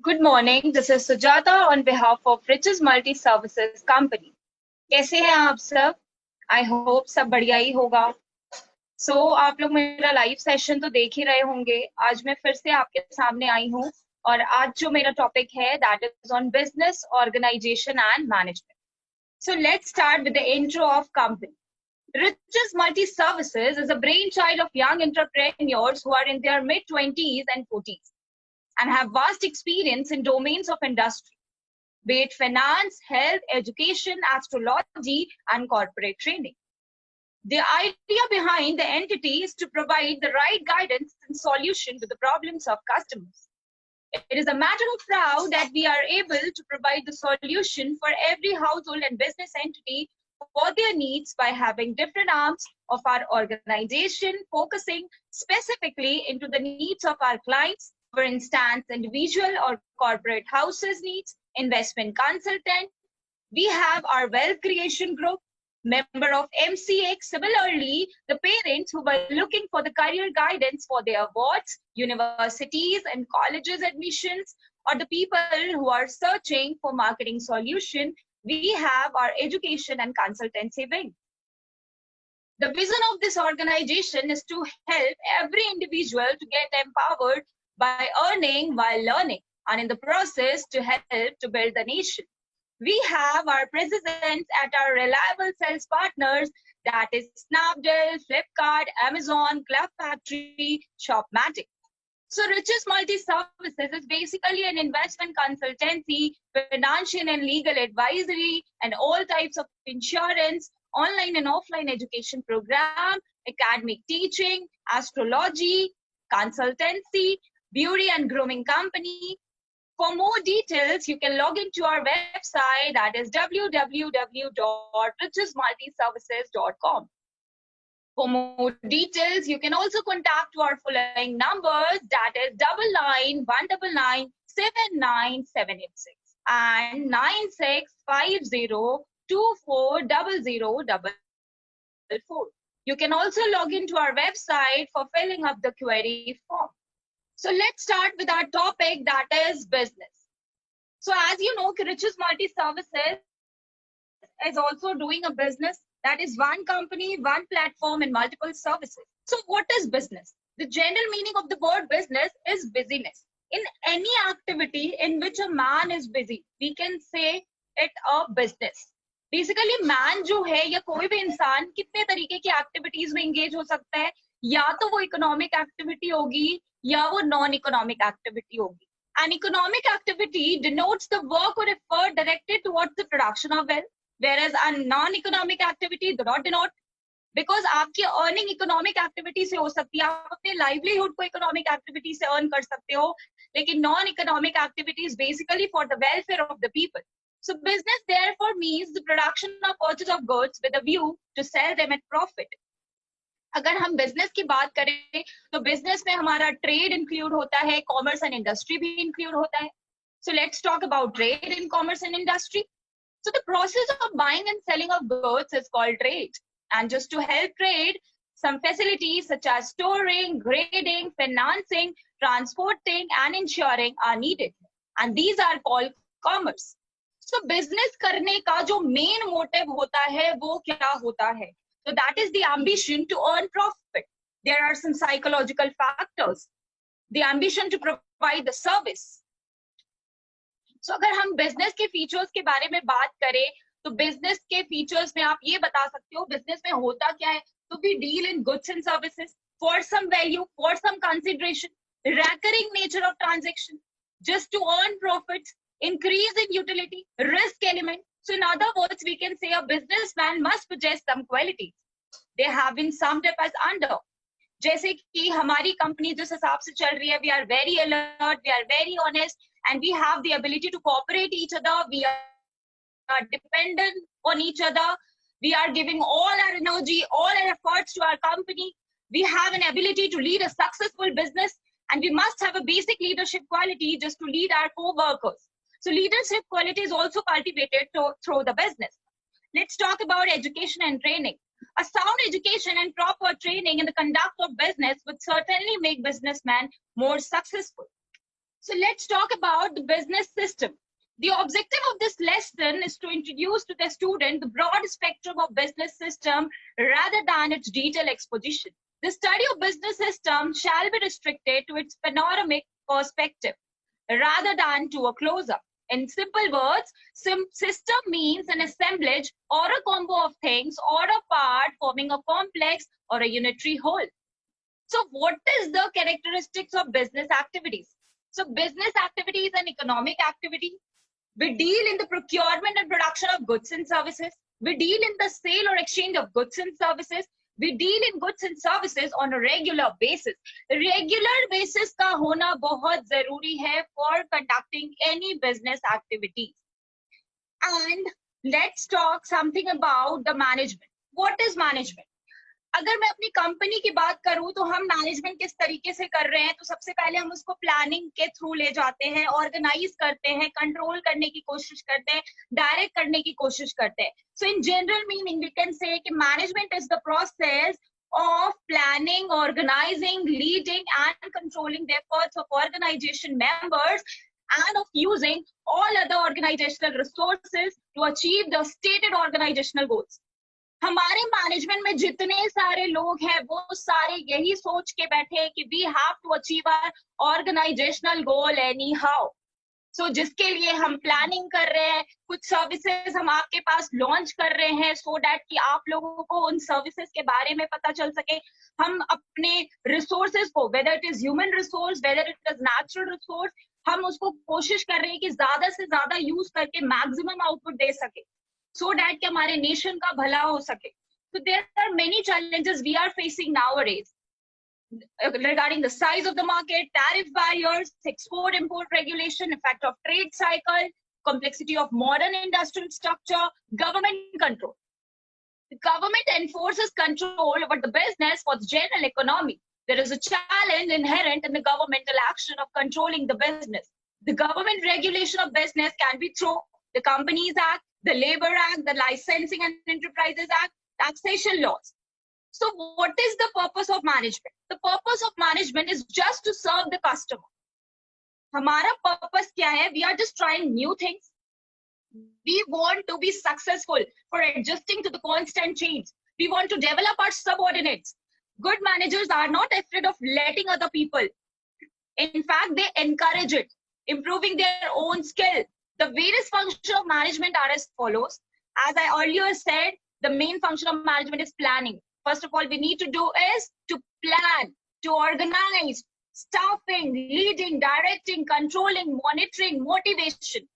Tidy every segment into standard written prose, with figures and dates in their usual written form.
Good morning. This is Sujata on behalf of Riches Multi Services Company. कैसे हैं आप सब? आई होप सब बढ़िया ही होगा. आप लोग मेरा लाइव सेशन तो देख ही रहे होंगे. आज मैं फिर से आपके सामने आई हूँ और आज जो मेरा टॉपिक है that is on business organisation and management. Let's start with the intro of company. Riches Multi Services is a brainchild of young entrepreneurs who are in their mid-20s and 40s and have vast experience in domains of industry, be it finance, health, education, astrology, and corporate training. The idea behind the entity is to provide the right guidance and solution to the problems of customers. It is a matter of pride that we are able to provide the solution for every household and business entity for their needs by having different arms of our organization focusing specifically into the needs of our clients. For instance, individual or corporate houses needs, investment consultant. We have our wealth creation group, member of MCX. Similarly, the parents who were looking for the career guidance for their wards, universities and colleges admissions, or the people who are searching for marketing solution, we have our education and consultancy wing. The vision of this organization is to help every individual to get empowered by earning while learning, and in the process to help to build the nation. We have our presence at our reliable sales partners, that is Snapdeal, Flipkart, Amazon, Club Factory, Shopmatic. Riches Multi Services is basically an investment consultancy, financial and legal advisory, and all types of insurance, online and offline education program, academic teaching, astrology, consultancy, beauty and grooming company. For more details, you can log into our website, that is www.richesmultiservices.com. For more details, you can also contact our following numbers, that is 9919979786 and 9650240044. You can also log into our website for filling up the query form. Let's start with our topic, that is business. As you know, Riches Multi Services is also doing a business, that is one company, one platform, and multiple services. What is business? The general meaning of the word business is busyness. In any activity in which a man is busy, we can say it a business. Basically man जो है या कोई भी इंसान कितने तरीके की activities में एंगेज हो सकता है, या तो वो इकोनॉमिक एक्टिविटी होगी या वो नॉन इकोनॉमिक एक्टिविटी होगी. An economic activity denotes the work or effort directed towards the production of wealth, whereas a non-economic activity do not denote, because आपकी अर्निंग इकोनॉमिक एक्टिविटी से हो सकती है, आप अपने लाइवलीहुड को इकोनॉमिक एक्टिविटी से अर्न कर सकते हो, लेकिन non economic activity is basically for the welfare of the people. So business therefore means the production or purchase of goods with a view to sell them at profit. अगर हम business की बात करें तो बिजनेस में हमारा trade include होता है, कॉमर्स एंड इंडस्ट्री भी इंक्लूड होता है. So let's talk about trade in commerce and industry. So the process of buying and selling of goods is called trade. And just to help trade, some facilities such as storing, grading, financing, transporting, and insuring are needed. And these are called commerce. So business करने का जो main motive होता है वो क्या होता है? So that is the ambition to earn profit. There are some psychological factors. The ambition to provide the service. So अगर हम business के features के बारे में बात करें तो business के features में आप ये बता सकते हो business में होता क्या है. तो we deal in goods and services for some value, for some consideration, recurring nature of transaction, just to earn profits, increase in utility, risk element. So in other words, we can say a businessman must possess some qualities. They have been summed up as under. जैसे कि हमारी company जिस हिसाब से चल रही है, we are very alert, we are very honest, and we have the ability to cooperate each other. We are dependent on each other. We are giving all our energy, all our efforts to our company. We have an ability to lead a successful business, and we must have a basic leadership quality just to lead our co-workers. So leadership quality is also cultivated through the business. Let's talk about education and training. A sound education and proper training in the conduct of business would certainly make businessmen more successful. So let's talk about the business system. The objective of this lesson is to introduce to the student the broad spectrum of business system rather than its detailed exposition. The study of business system shall be restricted to its panoramic perspective rather than to a close-up. In simple words, system means an assemblage or a combo of things or a part forming a complex or a unitary whole. So what is the characteristics of business activities? So business activity is an economic activity. We deal in the procurement and production of goods and services. We deal in the sale or exchange of goods and services. We deal in goods and services on a regular basis. Regular basis का होना बहुत जरूरी है for conducting any business activities. And let's talk something about the management. What is management? अगर मैं अपनी company की बात करूं तो हम मैनेजमेंट किस तरीके से कर रहे हैं, तो सबसे पहले हम उसको प्लानिंग के थ्रू ले जाते हैं, ऑर्गेनाइज करते हैं, कंट्रोल करने की कोशिश करते हैं, डायरेक्ट करने की कोशिश करते हैं. So in general meaning we can say कि management is the process of planning, organizing, leading and controlling the efforts of organization members and of using all other organizational resources to achieve the stated organizational goals. हमारे management में जितने सारे लोग हैं वो सारे यही सोच के बैठे हैं कि we have to achieve our organizational goal anyhow. So जिसके लिए हम प्लानिंग कर रहे हैं, कुछ सर्विसेज हम आपके पास लॉन्च कर रहे हैं सो दैट कि आप लोगों को उन सर्विसेज के बारे में पता चल सके. हम अपने रिसोर्सेज को, whether it is human resource, whether it is natural resource, हम उसको कोशिश कर रहे हैं कि ज्यादा से ज्यादा यूज करके मैक्सिमम आउटपुट दे सके, so that कि हमारे नेशन का भला हो सके. So there are many challenges we are facing nowadays regarding the size of the market, tariff barriers, export-import regulation, effect of trade cycle, complexity of modern industrial structure, government control. The government enforces control over the business for the general economy. There is a challenge inherent in the governmental action of controlling the business. The government regulation of business can be through the Companies Act, the Labor Act, the Licensing and Enterprises Act, taxation laws. So what is the purpose of management? The purpose of management is just to serve the customer. हमारा purpose क्या है? We are just trying new things. We want to be successful for adjusting to the constant change. We want to develop our subordinates. Good managers are not afraid of letting other people. In fact, they encourage it, improving their own skill. The various functions of management are as follows. As I earlier said, the main function of management is planning. First of all, we need to do is to plan, to organize, staffing, leading, directing, controlling, monitoring, motivation.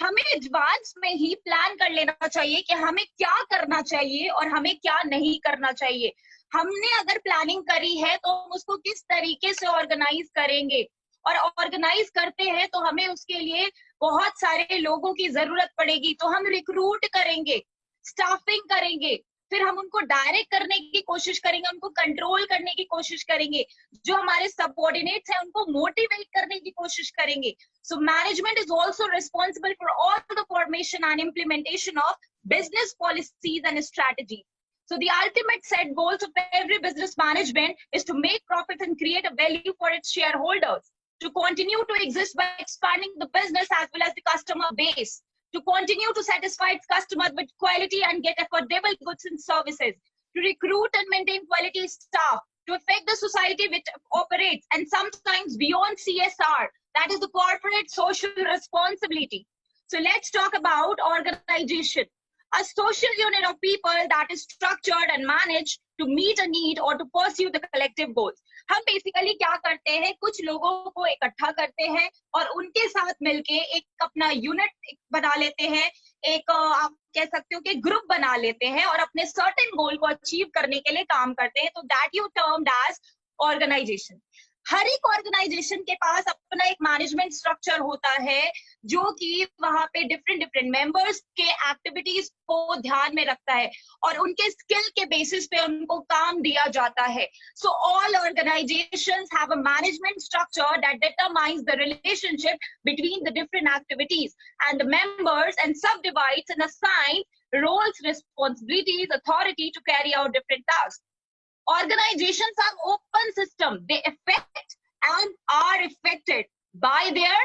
हमें advance में ही plan कर लेना चाहिए कि हमें क्या करना चाहिए और हमें क्या नहीं करना चाहिए. हमने अगर प्लानिंग करी है तो हम उसको किस तरीके से ऑर्गेनाइज करेंगे, और ऑर्गेनाइज करते हैं तो हमें उसके लिए बहुत सारे लोगों की जरूरत पड़ेगी, तो हम रिक्रूट करेंगे, स्टाफिंग करेंगे, फिर हम उनको डायरेक्ट करने की कोशिश करेंगे, उनको कंट्रोल करने की कोशिश करेंगे, जो हमारे सबऑर्डिनेट्स हैं उनको मोटिवेट करने की कोशिश करेंगे. So management is also responsible for all the formation and implementation of business policies and strategies. So the ultimate set goals of every business management is to make profit and create a value for its shareholders, to continue to exist by expanding the business as well as the customer base, to continue to satisfy its customers with quality and get affordable goods and services, to recruit and maintain quality staff, to affect the society which operates, and sometimes beyond CSR, that is the corporate social responsibility. So let's talk about organization. A social unit of people that is structured and managed to meet a need or to pursue the collective goals. हम basically क्या करते हैं, कुछ लोगों को इकट्ठा करते हैं और उनके साथ मिलके एक अपना यूनिट बना लेते हैं, एक आप कह सकते हो कि ग्रुप बना लेते हैं और अपने सर्टेन गोल को अचीव करने के लिए काम करते हैं. तो that you termed as organization. हर एक ऑर्गेनाइजेशन के पास अपना एक मैनेजमेंट स्ट्रक्चर होता है जो कि वहां पे डिफरेंट मेंबर्स के एक्टिविटीज को ध्यान में रखता है और उनके स्किल के बेसिस पे उनको काम दिया जाता है. So all organizations have a management structure that determines the relationship between the different activities and the members and subdivides and assign roles, responsibilities, authority to carry out different tasks. Organizations are open system. They affect and are affected by their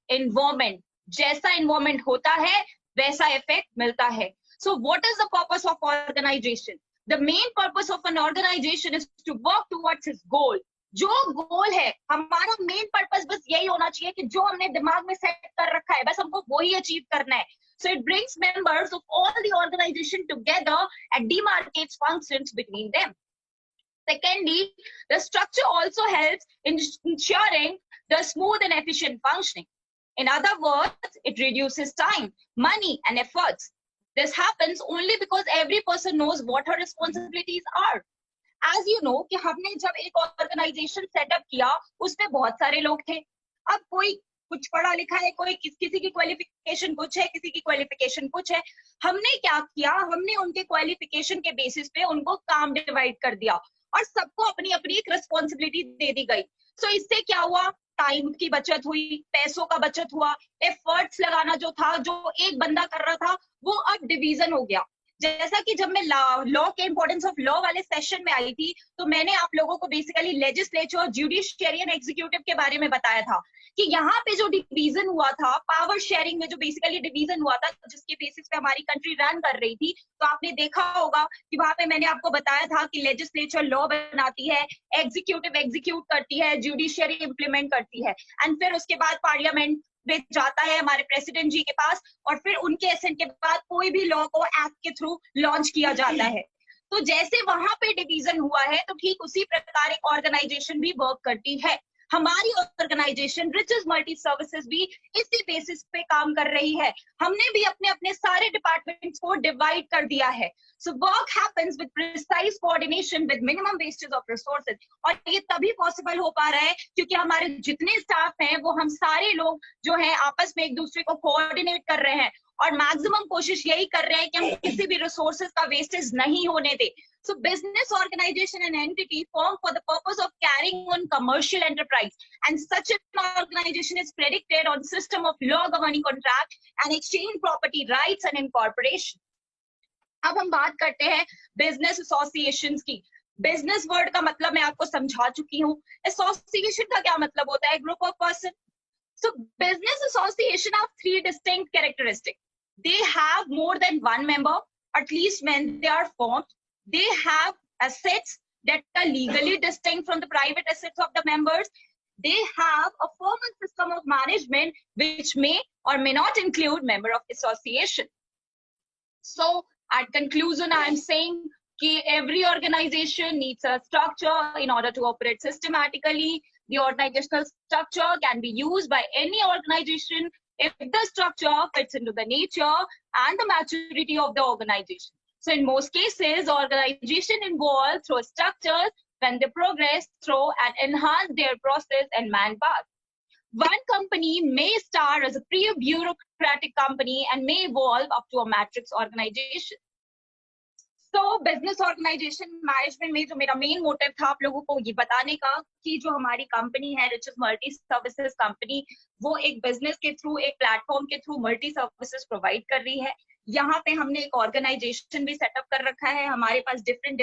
environment. जैसा environment होता है वैसा effect मिलता है. So what is the purpose of organization? The main purpose of an organization is to work towards its goal. जो गोल है, हमारा main purpose बस यही होना चाहिए कि जो हमने दिमाग में सेट कर रखा है बस हमको वही अचीव करना है. So it brings members of all the organization together and demarcates functions between them. Secondly, the structure also helps in ensuring the smooth and efficient functioning. In other words, it reduces time, money, and efforts. This happens only because every person knows what her responsibilities are. As you know कि हमने जब एक organisation setup किया उसमें बहुत सारे लोग थे. अब कोई कुछ पढ़ा लिखा है, कोई किसी की क्वालिफिकेशन कुछ है, किसी की क्वालिफिकेशन कुछ है. हमने क्या किया, हमने उनके क्वालिफिकेशन के बेसिस पे उनको काम डिवाइड कर दिया और सबको अपनी अपनी एक रिस्पॉन्सिबिलिटी दे दी गई. सो इससे क्या हुआ, टाइम की बचत हुई, पैसों का बचत हुआ, एफर्ट्स लगाना जो था, जो एक बंदा कर रहा था वो अब डिवीजन हो गया. जैसा कि जब मैं लॉ के इंपॉर्टेंस ऑफ लॉ वाले सेशन में आई थी तो मैंने आप लोगों को basically legislature, judiciary and executive के बारे में बताया था कि यहाँ पे जो डिवीजन हुआ था, पावर शेयरिंग में जो बेसिकली डिवीजन हुआ था जिसके बेसिस पे हमारी कंट्री रन कर रही थी, तो आपने देखा होगा कि वहां पे मैंने आपको बताया था कि लेजिस्लेचर लॉ बनाती है, एग्जीक्यूटिव एग्जीक्यूट करती है, ज्यूडिशियरी इंप्लीमेंट करती है एंड फिर उसके बाद पार्लियामेंट में जाता है हमारे प्रेसिडेंट जी के पास और फिर उनके एसेंट के बाद कोई भी लॉ को एक्ट के थ्रू लॉन्च किया जाता है. तो जैसे वहां पे डिवीजन हुआ है तो ठीक उसी प्रकार एक ऑर्गेनाइजेशन भी वर्क करती है. हमारी ऑर्गेनाइजेशन रिचेस मल्टी सर्विसेज भी इसी बेसिस पे काम कर रही है. हमने भी अपने अपने सारे डिपार्टमेंट्स को डिवाइड कर दिया है. So work happens with precise coordination with minimum wastage of resources. और ये तभी पॉसिबल हो पा रहा है क्योंकि हमारे जितने स्टाफ हैं वो हम सारे लोग जो हैं आपस में एक दूसरे को कोऑर्डिनेट कर रहे हैं और मैक्सिमम कोशिश यही कर रहे हैं कि हम किसी भी रिसोर्सेज का वेस्टेज नहीं होने दें. So business organization and entity formed for the purpose of carrying on commercial enterprise, and such an organization is predicated on system of law governing contract and exchange property rights and incorporation. अब हम बात करते हैं business associations की. Business word का मतलब मैं आपको समझा चुकी हूँ. एसोसिएशन का क्या मतलब होता है, group of person. So business association have three distinct characteristics. They have more than one member, at least when they are formed. They have assets that are legally distinct from the private assets of the members. They have a formal system of management which may or may not include member of association. So at conclusion, I am saying that every organization needs a structure in order to operate systematically. The organizational structure can be used by any organization if the structure fits into the nature and the maturity of the organization. So in most cases, organization involved through structures when they progress through and enhance their process and manpower. One company may start as a pre-bureaucratic company and may evolve up to a matrix organization. तो business organisation management में जो मेरा main motive था आप लोगों को ये बताने का कि जो हमारी कंपनी है रिचेस मल्टी सर्विसेज कंपनी, वो एक बिजनेस के थ्रू, एक प्लेटफॉर्म के थ्रू मल्टी सर्विसेज प्रोवाइड कर रही है. यहाँ पे हमने एक ऑर्गेनाइजेशन भी सेटअप कर रखा है. हमारे पास डिफरेंट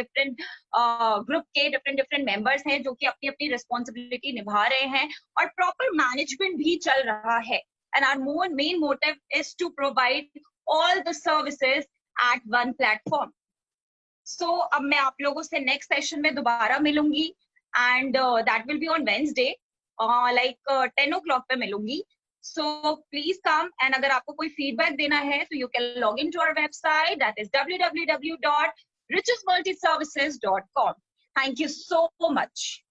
ग्रुप के डिफरेंट मेंबर्स हैं जो कि अपनी अपनी रिस्पॉन्सिबिलिटी निभा रहे हैं और प्रॉपर मैनेजमेंट भी चल रहा है. And our main motive is to provide all the services at one platform. So अब मैं आप लोगों से नेक्स्ट सेशन में दोबारा मिलूंगी and that will be on Wednesday like 10 o'clock पे मिलूंगी. सो प्लीज कम एंड अगर आपको कोई फीडबैक देना है तो you can log in to our website that is www.richesmultiservices.com. Thank you so much.